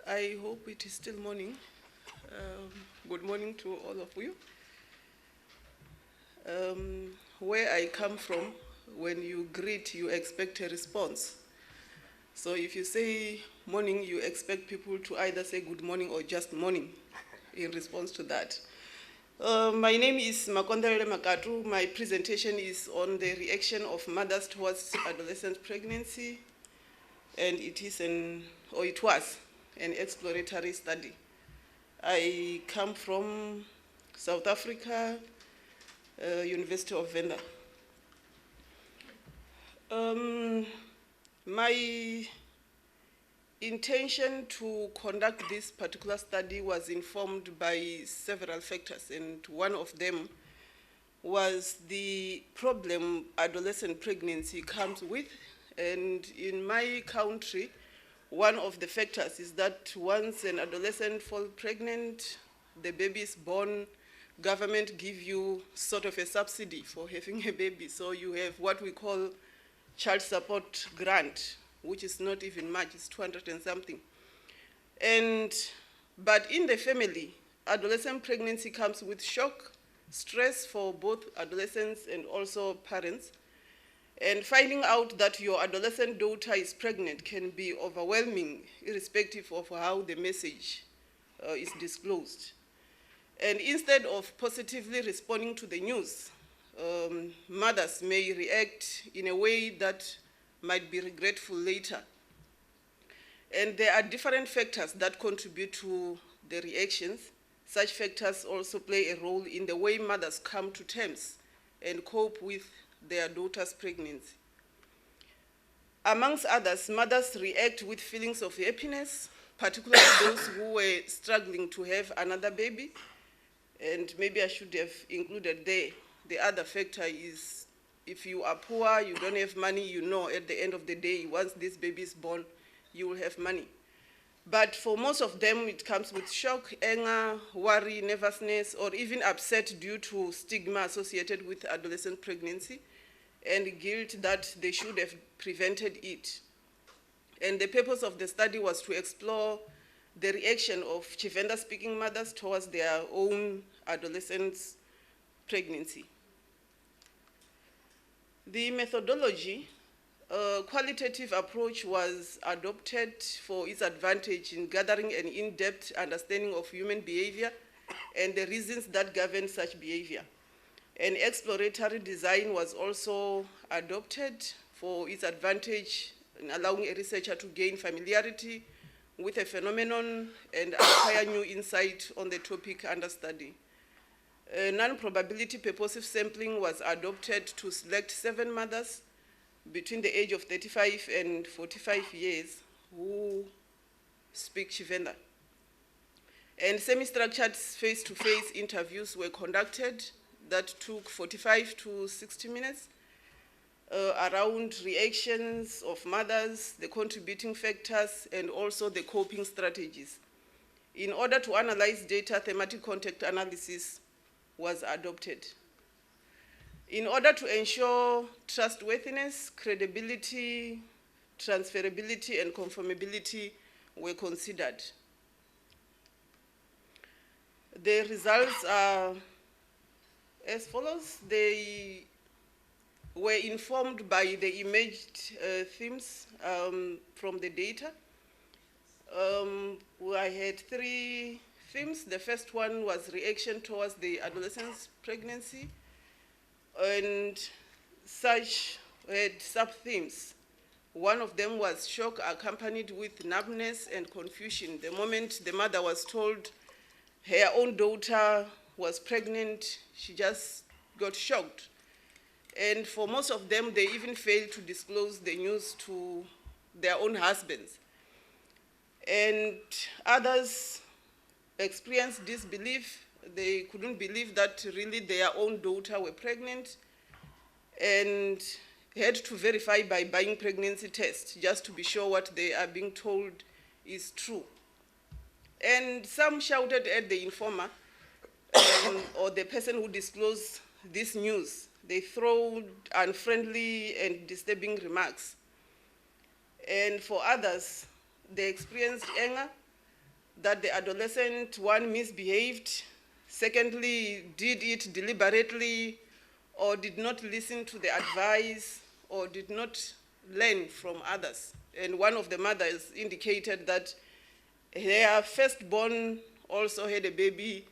I hope it is still morning. Good morning to all of you. Where I come from, when you greet, you expect a response. So if you say morning, you expect people to either say good morning or just morning in response to that. My name is Makondelele Makatu. My presentation is on the reaction of mothers towards adolescent pregnancy, and it was an exploratory study. I come from South Africa, University of Venda. My intention to conduct this particular study was informed by several factors, and one of them was the problem adolescent pregnancy comes with. And in my country, one of the factors is that once an adolescent falls pregnant, the baby is born, government give you sort of a subsidy for having a baby. So you have what we call child support grant, which is not even much, it's 200 and something. But in the family, adolescent pregnancy comes with shock, stress for both adolescents and also parents. And finding out that your adolescent daughter is pregnant can be overwhelming, irrespective of how the message is disclosed. And instead of positively responding to the news, mothers may react in a way that might be regretful later. And there are different factors that contribute to the reactions. Such factors also play a role in the way mothers come to terms and cope with their daughter's pregnancy. Amongst others, mothers react with feelings of happiness, particularly those who were struggling to have another baby. And maybe I should have included there, the other factor is if you are poor, you don't have money, you know at the end of the day, once this baby is born, you will have money. But for most of them, it comes with shock, anger, worry, nervousness, or even upset due to stigma associated with adolescent pregnancy and guilt that they should have prevented it. And the purpose of the study was to explore the reaction of Venda-speaking mothers towards their own adolescent pregnancy. The methodology, qualitative approach was adopted for its advantage in gathering an in-depth understanding of human behavior and the reasons that govern such behavior. An exploratory design was also adopted for its advantage in allowing a researcher to gain familiarity with a phenomenon and acquire new insight on the topic under study. Non-probability purposive sampling was adopted to select 7 mothers between the age of 35 and 45 years who speak Venda. And semi-structured face-to-face interviews were conducted that took 45 to 60 minutes around reactions of mothers, the contributing factors, and also the coping strategies. In order to analyze data, thematic context analysis was adopted. In order to ensure trustworthiness, credibility, transferability, and conformability were considered. The results are as follows. They were informed by the imaged themes from the data. I had 3 themes. The first one was reaction towards the adolescent's pregnancy, and such had sub-themes. One of them was shock accompanied with numbness and confusion. The moment the mother was told her own daughter was pregnant, she just got shocked. And for most of them, they even failed to disclose the news to their own husbands. And others experienced disbelief. They couldn't believe that really their own daughter were pregnant and had to verify by buying pregnancy tests just to be sure what they are being told is true. And some shouted at the informer or the person who disclosed this news. They threw unfriendly and disturbing remarks. And for others, they experienced anger that the adolescent, one, misbehaved, secondly, did it deliberately, or did not listen to the advice, or did not learn from others. And one of the mothers indicated that her firstborn also had a baby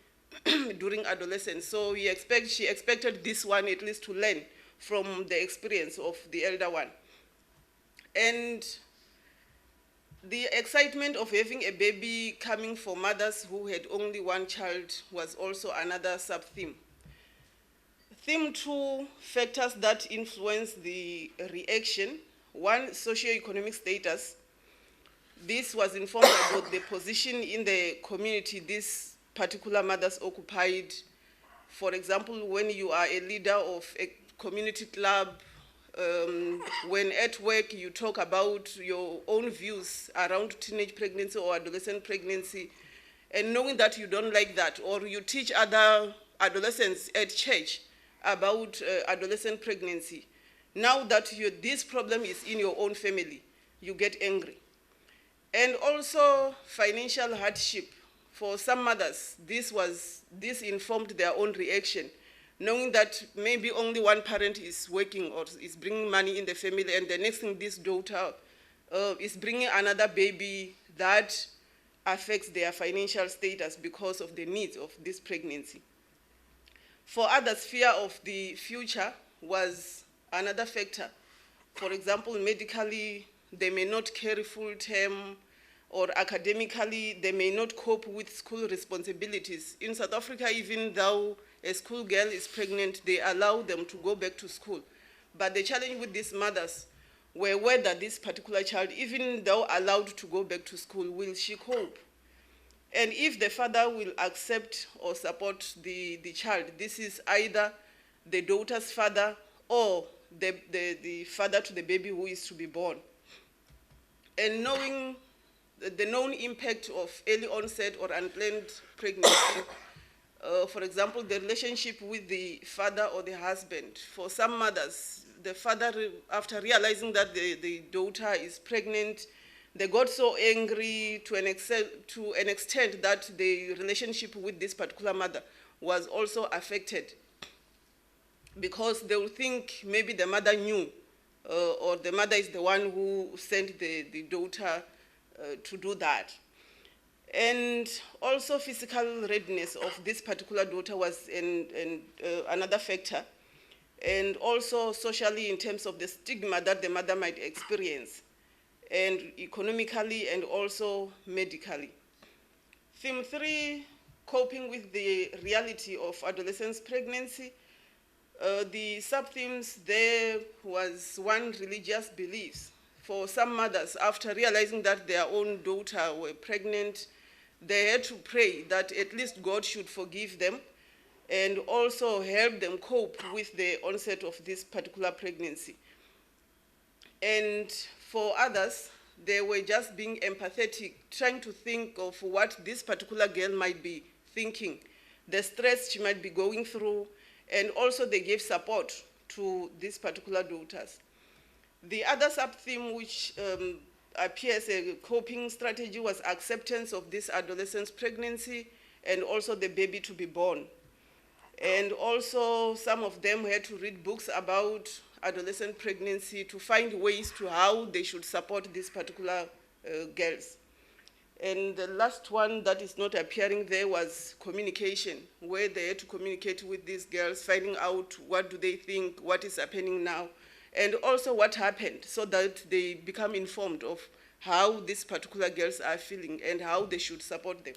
during adolescence. So she expected this one at least to learn from the experience of the elder one. And the excitement of having a baby coming for mothers who had only one child was also another sub-theme. Theme 2, factors that influence the reaction. 1, socioeconomic status. This was informed about the position in the community these particular mothers occupied. For example, when you are a leader of a community club, when at work you talk about your own views around teenage pregnancy or adolescent pregnancy, and knowing that you don't like that, or you teach other adolescents at church about adolescent pregnancy, now that this problem is in your own family, you get angry. And also financial hardship. For some mothers, this informed their own reaction, knowing that maybe only one parent is working or is bringing money in the family, and the next thing, this daughter is bringing another baby that affects their financial status because of the needs of this pregnancy. For others, fear of the future was another factor. For example, medically, they may not carry full term, or academically, they may not cope with school responsibilities. In South Africa, even though a school girl is pregnant, they allow them to go back to school. But the challenge with these mothers were whether this particular child, even though allowed to go back to school, will she cope? And if the father will accept or support the child, this is either the daughter's father or the father to the baby who is to be born. And knowing the known impact of early onset or unplanned pregnancy, for example, the relationship with the father or the husband. For some mothers, the father, after realizing that the daughter is pregnant, they got so angry to an extent that the relationship with this particular mother was also affected, because they will think maybe the mother knew, or the mother is the one who sent the daughter to do that. And also physical readiness of this particular daughter was another factor, and also socially in terms of the stigma that the mother might experience, and economically and also medically. Theme 3, coping with the reality of adolescence pregnancy. The sub-themes there was 1, religious beliefs. For some mothers, after realizing that their own daughter were pregnant, they had to pray that at least God should forgive them and also help them cope with the onset of this particular pregnancy. And for others, they were just being empathetic, trying to think of what this particular girl might be thinking, the stress she might be going through, and also they gave support to these particular daughters. The other sub-theme which appears a coping strategy was acceptance of this adolescent's pregnancy and also the baby to be born. And also some of them had to read books about adolescent pregnancy to find ways to how they should support these particular girls. And the last one that is not appearing there was communication, where they had to communicate with these girls, finding out what do they think, what is happening now, and also what happened, so that they become informed of how these particular girls are feeling and how they should support them.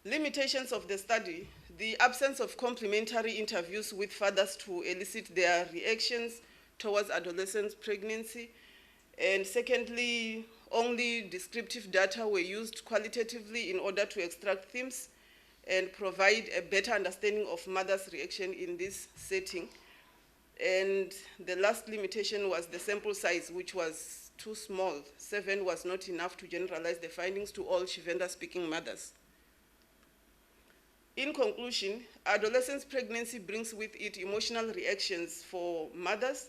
Limitations of the study: the absence of complementary interviews with fathers to elicit their reactions towards adolescent pregnancy, and secondly, only descriptive data were used qualitatively in order to extract themes and provide a better understanding of mothers' reaction in this setting. And the last limitation was the sample size, which was too small. 7 was not enough to generalize the findings to all Venda-speaking mothers. In conclusion, adolescent pregnancy brings with it emotional reactions for mothers,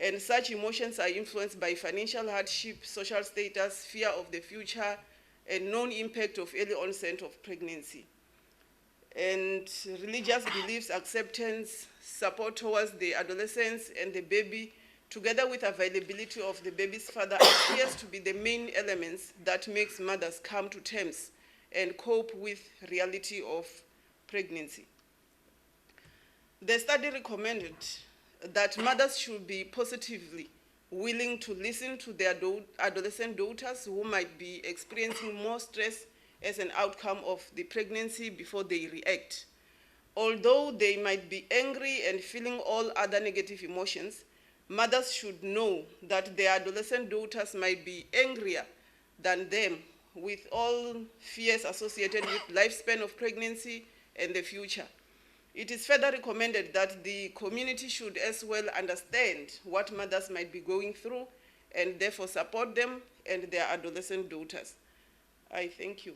and such emotions are influenced by financial hardship, social status, fear of the future, and known impact of early onset of pregnancy. And religious beliefs, acceptance, support towards the adolescents and the baby, together with availability of the baby's father, appears to be the main elements that makes mothers come to terms and cope with reality of pregnancy. The study recommended that mothers should be positively willing to listen to their adolescent daughters who might be experiencing more stress as an outcome of the pregnancy before they react. Although they might be angry and feeling all other negative emotions, mothers should know that their adolescent daughters might be angrier than them with all fears associated with lifespan of pregnancy and the future. It is further recommended that the community should as well understand what mothers might be going through and therefore support them and their adolescent daughters. I thank you.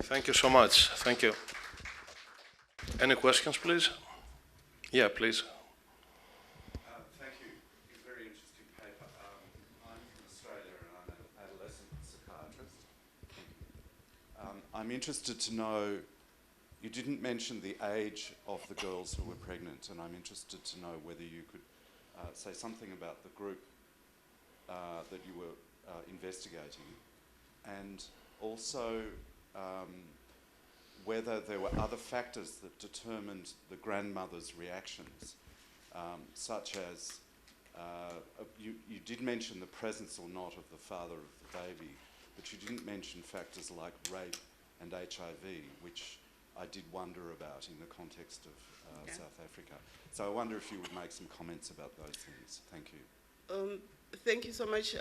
Thank you so much. Thank you. Any questions, please? Yeah, please. Thank you. It's a very interesting paper. I'm from Australia and I'm an adolescent psychiatrist. I'm interested to know, you didn't mention the age of the girls who were pregnant, and I'm interested to know whether you could say something about the group that you were investigating, and also whether there were other factors that determined the grandmother's reactions, such as, you did mention the presence or not of the father of the baby, but you didn't mention factors like rape and HIV, which I did wonder about in the context of South Africa. So I wonder if you would make some comments about those things. Thank you. Thank you so much.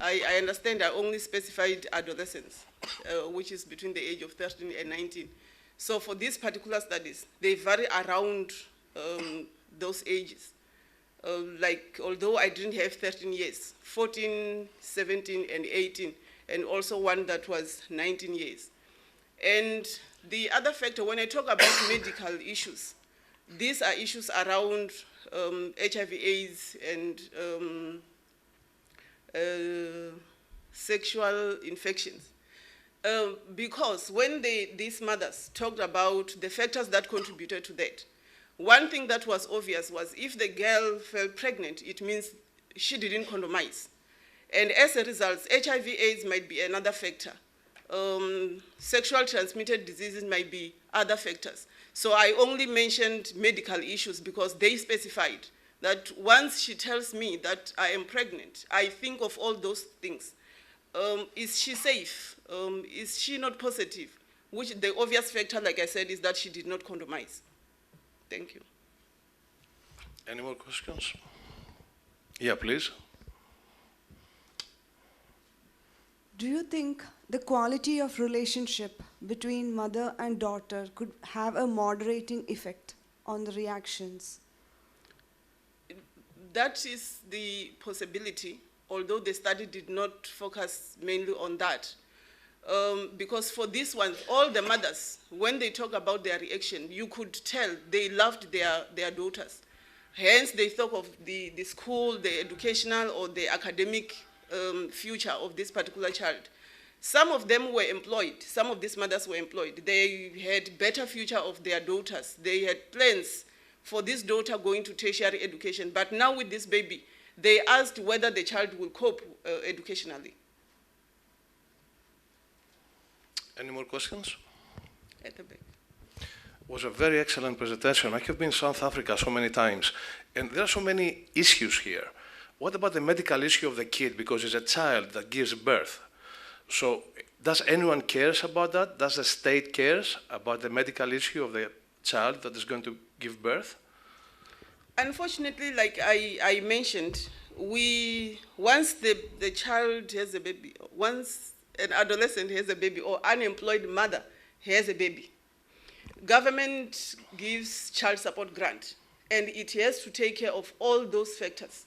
I understand I only specified adolescents, which is between the age of 13 and 19. So for these particular studies, they vary around those ages. Like, although I didn't have 13 years, 14, 17, and 18, and also one that was 19 years. And the other factor, when I talk about medical issues, these are issues around HIV/AIDS and sexual infections. Because when these mothers talked about the factors that contributed to that, one thing that was obvious was if the girl fell pregnant, it means she didn't condomize. And as a result, HIV/AIDS might be another factor. Sexual transmitted diseases might be other factors. So I only mentioned medical issues because they specified that once she tells me that I am pregnant, I think of all those things. Is she safe? Is she not positive? Which the obvious factor, like I said, is that she did not condomize. Thank you. Any more questions? Yeah, please. Do you think the quality of relationship between mother and daughter could have a moderating effect on the reactions? That is the possibility, although the study did not focus mainly on that. Because for this one, all the mothers, when they talk about their reaction, you could tell they loved their daughters. Hence, they thought of the school, the educational or the academic future of this particular child. Some of them were employed. Some of these mothers were employed. They had better future of their daughters. They had plans for this daughter going to tertiary education. But now with this baby, they asked whether the child will cope educationally. Any more questions? At the back. It was a very excellent presentation. I have been in South Africa so many times, and there are so many issues here. What about the medical issue of the kid? Because it's a child that gives birth. So does anyone cares about that? Does the state cares about the medical issue of the child that is going to give birth? Unfortunately, like I mentioned, once the child has a baby, once an adolescent has a baby or unemployed mother has a baby, government gives child support grant, and it has to take care of all those factors.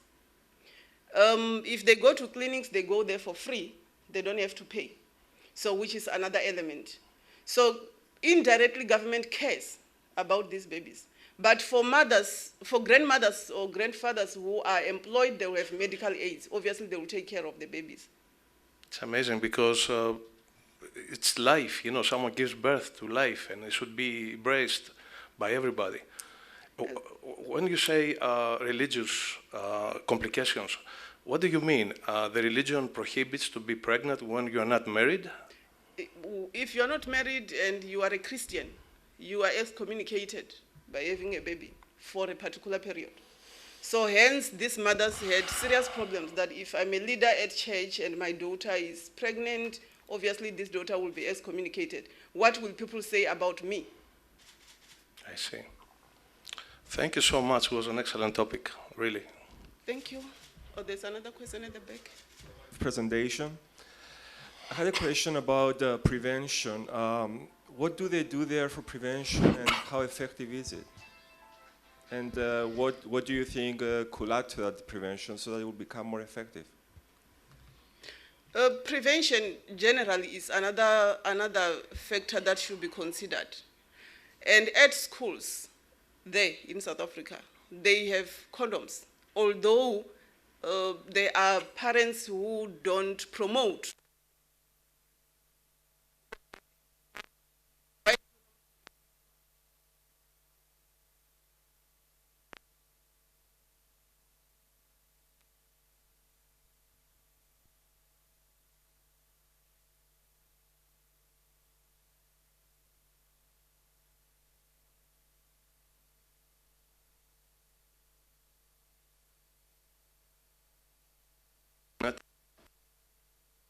If they go to clinics, they go there for free. They don't have to pay. So which is another element. So indirectly, government cares about these babies. But for mothers, for grandmothers or grandfathers who are employed, they will have medical aids. Obviously, they will take care of the babies. It's amazing because it's life, you know, someone gives birth to life and it should be embraced by everybody. When you say religious complications, what do you mean? The religion prohibits to be pregnant when you are not married? If you are not married and you are a Christian, you are excommunicated by having a baby for a particular period. So hence, these mothers had serious problems that if I'm a leader at church and my daughter is pregnant, obviously this daughter will be excommunicated. What will people say about me? I see. Thank you so much. It was an excellent topic, really. Thank you. Oh, there's another question at the back. Presentation. I had a question about prevention. What do they do there for prevention and how effective is it? And what do you think could add to that prevention so that it will become more effective? Prevention generally is another factor that should be considered. And at schools, there in South Africa, they have condoms, although there are parents who don't promote.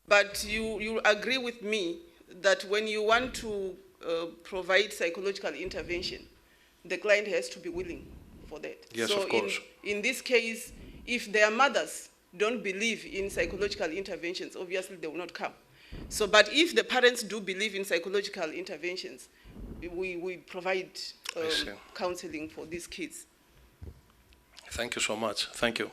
But you agree with me that when you want to provide psychological intervention, the client has to be willing for that. Yes, so of course. In this case, if their mothers don't believe in psychological interventions, obviously they will not come. So, but if the parents do believe in psychological interventions, we provide counseling for these kids. Thank you so much. Thank you.